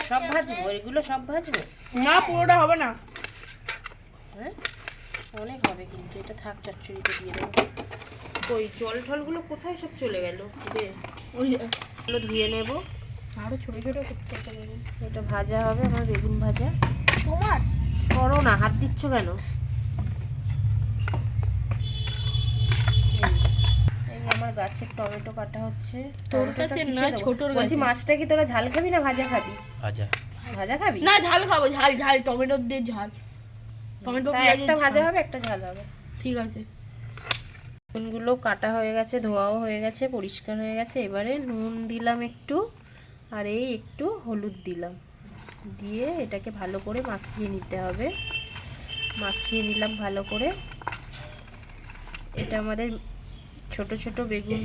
সব ভাজবো, এগুলো সব ভাজবো না, পুরোটা হবে না। হ্যাঁ অনেক হবে কিন্তু, এটা থাক চচ্চড়িতে দিয়ে দেবো। ওই জল ঠলগুলো কোথায় সব চলে গেল? ওই ওগুলো ধুয়ে নেব। আরো ছোট ছোট করতে হবে। এটা ভাজা হবে আমার বেগুন ভাজা। তোমার সরো না, হাত দিচ্ছ কেন? এই আমার গাছের টমেটো কাটা হচ্ছে। তোর কাছে না, ছোটর বলছি কাছে। মাছটা কি তোরা ঝাল খাবি না ভাজা খাবি? ভাজা। ভাজা খাবি? না, ঝাল খাবো, ঝাল ঝাল টমেটো দিয়ে ঝাল। টমেটো তা পেঁয়াজের একটা ভাজা ঝাল। হবে, একটা ঝাল হবে। ঠিক আছে। বেগুনগুলো কাটা হয়ে গেছে, ধোয়াও হয়ে গেছে, পরিষ্কার হয়ে গেছে। এবারে নুন দিলাম একটু, আর এই একটু হলুদ দিলাম, দিয়ে এটাকে ভালো করে মাখিয়ে নিতে হবে। মাখিয়ে নিলাম ভালো করে। এটা আমাদের ছোট ছোট বেগুন,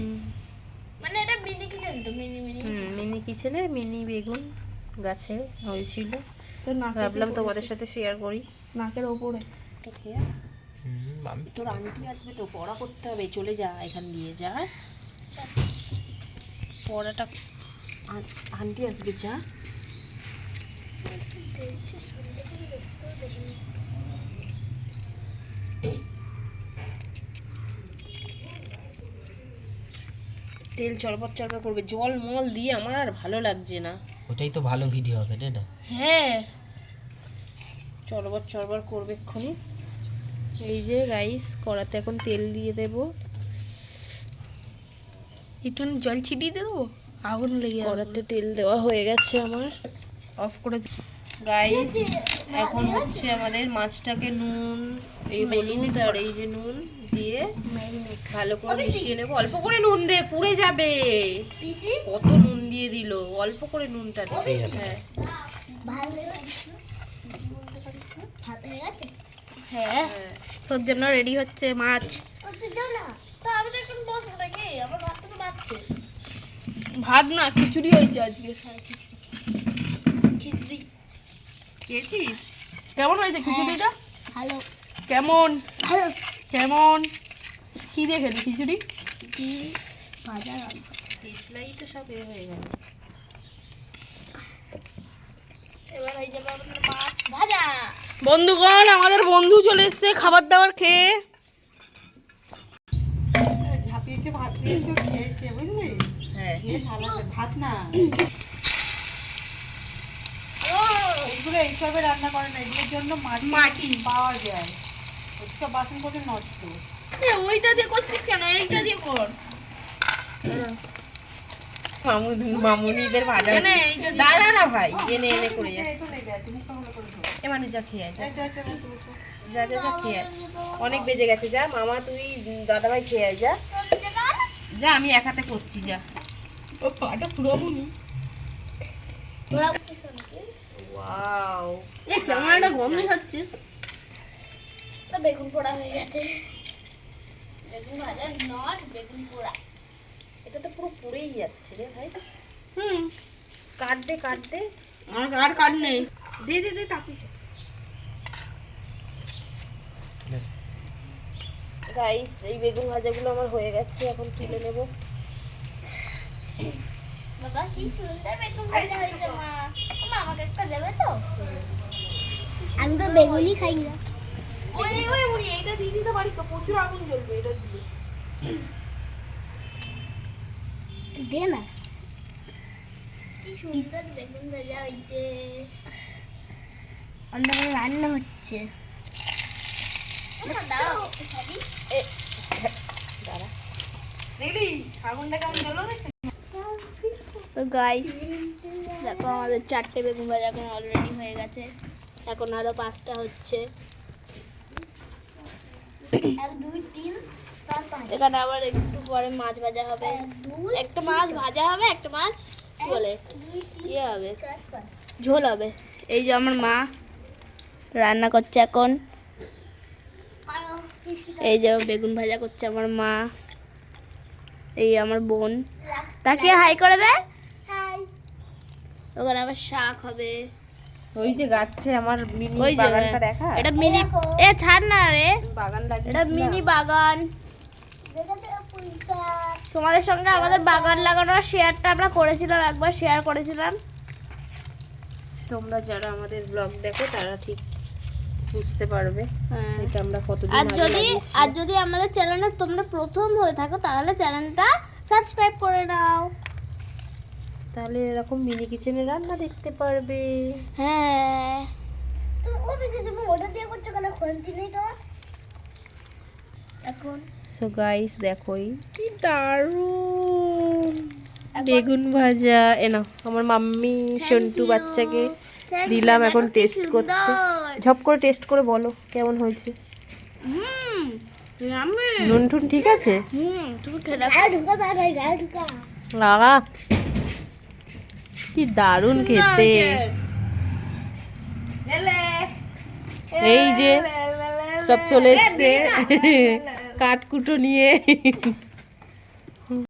মানে এটা মিনি কিচেন তো, মিনি মিনি। মিনি কিচেনের মিনি বেগুন গাছে হয়েছিল, তো ভাবলাম তোমাদের সাথে শেয়ার করি। নাকের ওপরে। তোর আন্টি আসবে তো, পড়া করতে হবে, চলে যা এখান দিয়ে যা। পড়াটা আন্টি আসবে, যা। তেল চড়পড় চড়পড় করবে, জল মল দিয়ে আমার আর ভালো লাগছে না। ওটাই তো ভালো ভিডিও হবে রে না। হ্যাঁ চড়বড় চড়বড় করবে এক্ষুনি। এই যে গাইস, কড়াতে এখন তেল দিয়ে দেব। একটু জল ছিটিয়ে দেবো, আগুন লেগে যাবে। কড়াতে তেল দেওয়া হয়ে গেছে আমার। অফ করে গাইস এখন হচ্ছে আমাদের মাছটাকে নুন, এই হলুদ আর এই যে নুন দিয়ে ভালো করে মিশিয়ে নেবো। অল্প করে নুন দে, পুড়ে যাবে। কত নুন দিয়ে দিল, অল্প করে নুনটা দে। হ্যাঁ হ্যাঁ, তোর জন্য রেডি হচ্ছে মাছ। ভাত না, খিচুড়ি হয়েছে আজকে। খিচুড়ি খেয়েছিস? কেমন হয়েছে খিচুড়িটা? ভালো কেমন ভালো কেমন? কি দিয়ে খেলি খিচুড়ি? ডিম ভাজা দেশলাই তো সব এ হয়ে গেল। এবার হয়ে যাবে আমাদের মাছ ভাজা। বন্ধুগণ, আমাদের বন্ধু চলে এসেছে খাবার দাবার খেয়ে। ঝাঁপিয়েকে ভাত দিয়েছো, খেয়েছে বুঝলি? হ্যাঁ খেয়ে ভালো ভাত না, এগুলো এইসবে রান্না করে না, এগুলোর জন্য মাটি পাওয়া যায়। ওইসব বাসন করে নষ্ট। ওইটা দিয়ে করছিস কেন? এইটা দিয়ে কর। মামুনিদের ভাজা এনে হচ্ছে। এইটা দিয়ে দাঁড়া না ভাই, এনে এনে করে যাচ্ছে। চলে গেছে, মুখটা ভালো করে ধো। এ মানে যা খেয়ে আয়, যা। এই চল, চল, চল, চল। যা যা যা খেয়ে আয়। অনেক বেজে গেছে, যা মামা তুই দাদাভাই খেয়ে আয়, যা যা, আমি এক হাতে করছি, যা। ও পাটা ফুরাবো নি। ওয়াও, এই ক্যামেরাটা গন্ধ হচ্ছে। তো বেগুন পোড়া হয়ে গেছে। বেগুন ভাজা নট বেগুন পোড়া। এটা তো পুরো পুড়েই যাচ্ছে রে ভাই। হুম, কাট দে কাট দে। আর কাট নেই। দে দে দে টাকি। গাইস এই বেগুন ভাজাগুলো আমার হয়ে গেছে, এখন তুলে নেব। বাবা কি সুন্দর বেগুন ভাজা হয়েছে মা। মা আমাকে একটা দেবে তো? আমি তো বেগুনই খাই না। ওই ওই ওই এইটা দিয়ে দিতে পারিস তো, প্রচুর আগুন জ্বলবে এটা দিয়ে। দে না। কি সুন্দর বেগুন ভাজা হয়েছে। অন্ধকারে রান্না হচ্ছে। দাও খাবি? দাঁড়া। দেখলি আগুনটা কেমন জ্বলো দেখতে? তো গাইস দেখো আমাদের 4টে বেগুন ভাজা এখন অলরেডি হয়ে গেছে। এখন আরো 5টা হচ্ছে। 1 2 3 এখানে আবার একটু পরে মাছ ভাজা হবে। একটা মাছ ভাজা হবে, একটা মাছ কি বলে ইয়ে হবে, ঝোল হবে। এই যে আমার মা রান্না করছে এখন। এই যে বেগুন ভাজা করছে আমার মা। এই আমার বোন, তাকিয়ে হাই করে দে। ওখানে আবার শাক হবে। ওই যে গাছে আমার মিনি ওই যে বাগানটা দেখা। এটা মিনি, এ ছাড় না রে, বাগান এটা লাগিয়েছিলাম। মিনি বাগান। তোমাদের সঙ্গে আমাদের বাগান লাগানোর শেয়ারটা আমরা করেছিলাম, একবার শেয়ার করেছিলাম। তোমরা যারা আমাদের ব্লগ দেখো তারা ঠিক বুঝতে পারবে হ্যাঁ। এটা আমরা কতদিন আর আগে যদি লাগিয়েছি। আর যদি আমাদের চ্যানেলে তোমরা প্রথম হয়ে থাকো তাহলে চ্যানেলটা সাবস্ক্রাইব করে নাও। তাহলে এরকম মিনি কিচেনে রান্না দেখতে পারবে। হ্যাঁ এখন সো গাইস দেখোই কি দারুণ বেগুন ভাজা। এ না আমার মাম্মি সন্টু বাচ্চাকে দিলাম এখন টেস্ট করতে। ঝপ করে টেস্ট করে বলো কেমন হয়েছে। হুম ইয়াম্মি নুন টুন ঠিক আছে? তুমি খেয়ে দেখো। লাগা কি দারুণ খেতে। এই যে সব চলে এসছে কাঠকুটো নিয়ে।